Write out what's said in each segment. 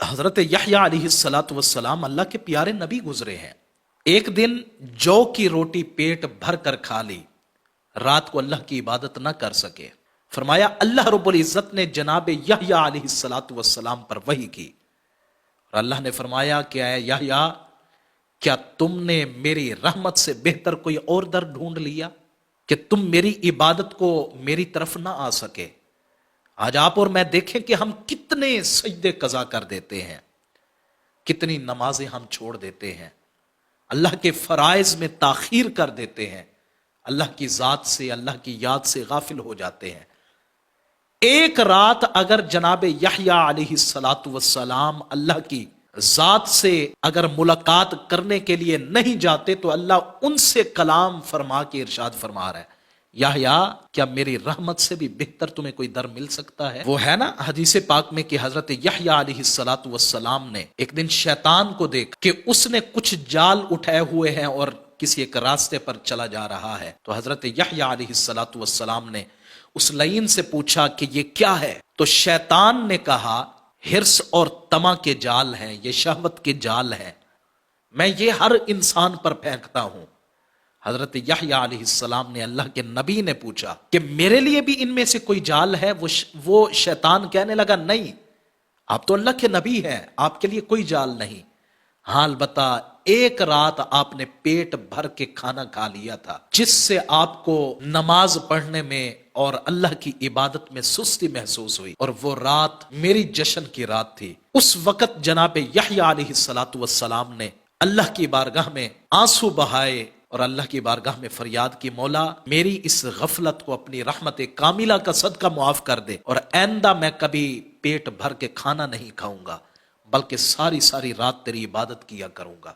حضرت یحییٰ علیہ الصلاۃ والسلام اللہ کے پیارے نبی گزرے ہیں۔ ایک دن جو کی روٹی پیٹ بھر کر کھا لی، رات کو اللہ کی عبادت نہ کر سکے۔ فرمایا اللہ رب العزت نے جناب یحییٰ علیہ الصلاۃ والسلام پر وحی کی، اور اللہ نے فرمایا کہ اے یحییٰ، کیا تم نے میری رحمت سے بہتر کوئی اور در ڈھونڈ لیا کہ تم میری عبادت کو میری طرف نہ آ سکے؟ آج آپ اور میں دیکھیں کہ ہم کتنے سجدے قضا کر دیتے ہیں، کتنی نمازیں ہم چھوڑ دیتے ہیں، اللہ کے فرائض میں تاخیر کر دیتے ہیں، اللہ کی ذات سے، اللہ کی یاد سے غافل ہو جاتے ہیں۔ ایک رات اگر جناب یحییٰ علیہ الصلاۃ والسلام اللہ کی ذات سے اگر ملاقات کرنے کے لیے نہیں جاتے تو اللہ ان سے کلام فرما کے ارشاد فرما رہا ہے، یحییٰ کیا میری رحمت سے بھی بہتر تمہیں کوئی در مل سکتا ہے؟ وہ ہے نا حدیث پاک میں کہ حضرت یحییٰ علیہ الصلاۃ والسلام نے ایک دن شیطان کو دیکھ کہ اس نے کچھ جال اٹھائے ہوئے ہیں اور کسی ایک راستے پر چلا جا رہا ہے، تو حضرت یحییٰ علیہ الصلاۃ والسلام نے اس لعین سے پوچھا کہ یہ کیا ہے؟ تو شیطان نے کہا حرص اور طمع کے جال ہیں، یہ شہوت کے جال ہیں، میں یہ ہر انسان پر پھینکتا ہوں۔ حضرت یحییٰ علیہ السلام نے اللہ کے نبی نے پوچھا کہ میرے لیے بھی ان میں سے کوئی جال ہے؟ وہ شیطان کہنے لگا نہیں، آپ تو اللہ کے نبی ہیں، آپ کے لیے کوئی جال نہیں، ہاں البتہ ایک رات آپ نے پیٹ بھر کے کھانا کھا لیا تھا جس سے آپ کو نماز پڑھنے میں اور اللہ کی عبادت میں سستی محسوس ہوئی، اور وہ رات میری جشن کی رات تھی۔ اس وقت جناب یحییٰ علیہ الصلاۃ والسلام نے اللہ کی بارگاہ میں آنسو بہائے اور اللہ کی بارگاہ میں فریاد کی، مولا میری اس غفلت کو اپنی رحمت کاملہ کا صدقہ معاف کر دے، اور آئندہ میں کبھی پیٹ بھر کے کھانا نہیں کھاؤں گا بلکہ ساری رات تیری عبادت کیا کروں گا۔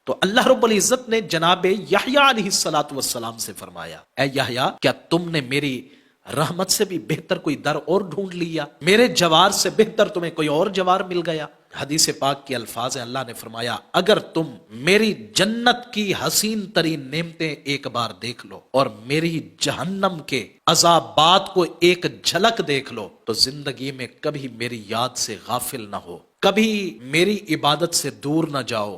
تو اللہ رب العزت نے جناب یحییٰ علیہ الصلاۃ والسلام سے فرمایا، اے یحییٰ کیا تم نے میری رحمت سے بھی بہتر کوئی در اور ڈھونڈ لیا؟ میرے جوار سے بہتر تمہیں کوئی اور جوار مل گیا؟ حدیث پاک کے الفاظ ہیں، اللہ نے فرمایا اگر تم میری جنت کی حسین ترین نعمتیں ایک بار دیکھ لو اور میری جہنم کے عذابات کو ایک جھلک دیکھ لو تو زندگی میں کبھی میری یاد سے غافل نہ ہو، کبھی میری عبادت سے دور نہ جاؤ۔